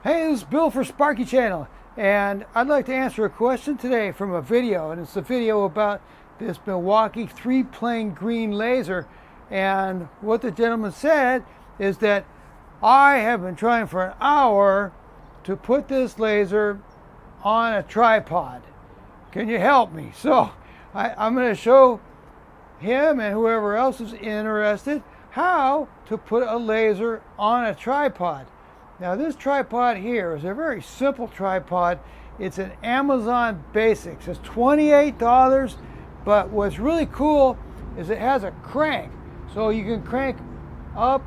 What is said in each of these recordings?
Hey, this is Bill for Sparky Channel, and I'd like to answer a question today from a video, and it's a video about this Milwaukee 3-plane green laser. And what the gentleman said is that I have been trying for an hour to put this laser on a tripod. Can you help me? So I'm going to show him and whoever else is interested how to put a laser on a tripod. Now this tripod here is a very simple tripod. It's an Amazon Basics. It's $28, but what's really cool is it has a crank. So you can crank up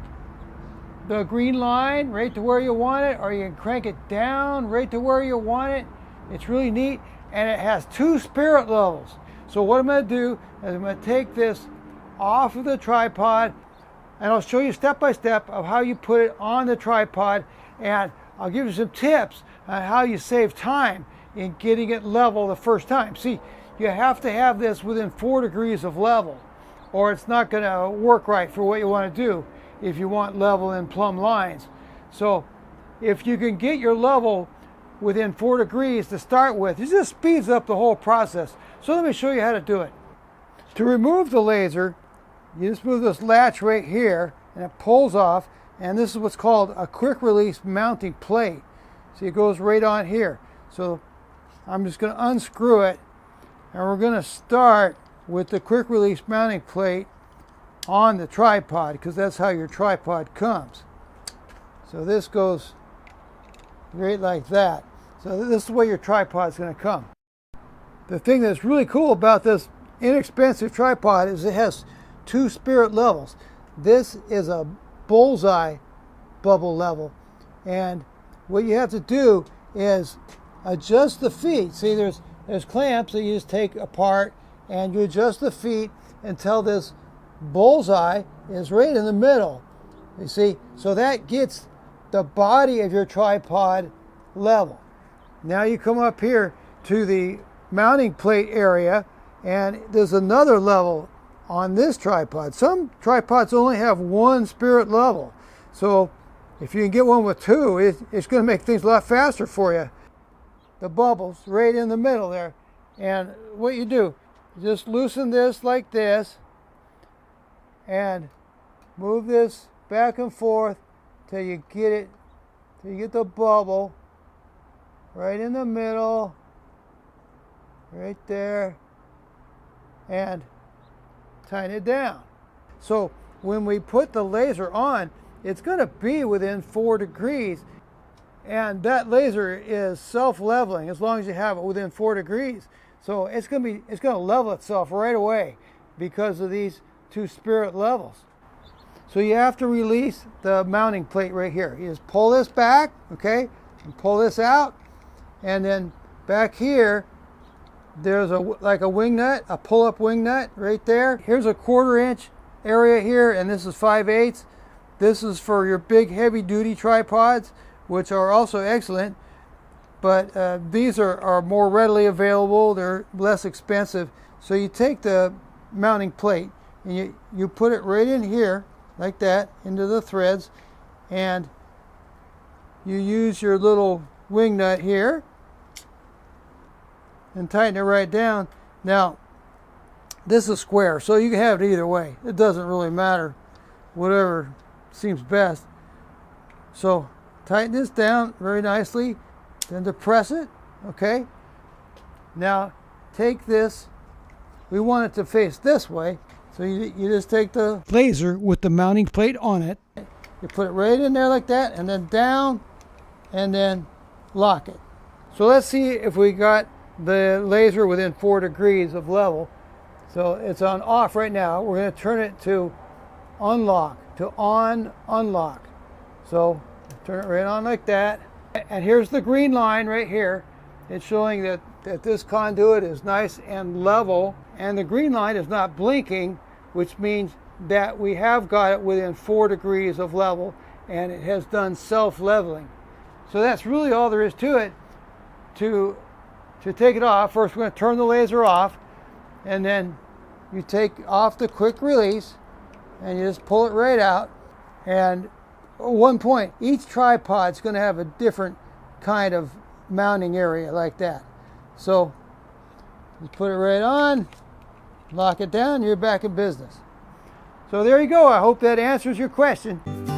the green line right to where you want it, or you can crank it down right to where you want it. It's really neat, and it has 2 spirit levels. So what I'm going to do is I'm going to take this off of the tripod, and I'll show you step by step of how you put it on the tripod, and I'll give you some tips on how you save time in getting it level the first time. See, you have to have this within 4 degrees of level, or it's not going to work right for what you want to do if you want level and plumb lines. So if you can get your level within 4 degrees to start with, it just speeds up the whole process. So let me show you how to do it. To remove the laser, you just move this latch right here, and it pulls off, and this is what's called a quick release mounting plate. See, it goes right on here. So I'm just going to unscrew it, and we're going to start with the quick release mounting plate on the tripod, because that's how your tripod comes. So this goes right like that. So this is the way your tripod is going to come. The thing that's really cool about this inexpensive tripod is it has 2 spirit levels. This is a bullseye bubble level, and what you have to do is adjust the feet. See, there's clamps that you just take apart, and you adjust the feet until this bullseye is right in the middle. You see, so that gets the body of your tripod level. Now you come up here to the mounting plate area, and there's another level on this tripod. Some tripods only have 1 spirit level. So if you can get one with 2, it's going to make things a lot faster for you. The bubble's right in the middle there. And what you do, just loosen this like this, and move this back and forth till you get the bubble right in the middle, right there, and tighten it down. So when we put the laser on, it's going to be within 4 degrees, and that laser is self-leveling as long as you have it within 4 degrees. So it's going to level itself right away because of these 2 spirit levels. So you have to release the mounting plate right here. You just pull this back, okay, and pull this out, and then back here there's like a wing nut, a pull-up wing nut right there. Here's a 1/4 inch area here, and this is 5/8. This is for your big heavy-duty tripods, which are also excellent, but these are more readily available. They're less expensive. So you take the mounting plate and you put it right in here like that into the threads, and you use your little wing nut here and tighten it right down. Now this is square, so you can have it either way. It doesn't really matter, whatever seems best. So tighten this down very nicely, then depress it. Okay, now take this, we want it to face this way, so you just take the laser with the mounting plate on it, you put it right in there like that, and then down, and then lock it. So let's see if we got the laser within 4 degrees of level. So it's on off right now. We're going to turn it to unlock, to on, unlock. So turn it right on like that. And here's the green line right here. It's showing that this conduit is nice and level, and the green line is not blinking, which means that we have got it within 4 degrees of level, and it has done self-leveling. So that's really all there is to it. To take it off, first we're going to turn the laser off, and then you take off the quick release and you just pull it right out, and one point, each tripod's going to have a different kind of mounting area like that. So you put it right on, lock it down, you're back in business. So there you go. I hope that answers your question.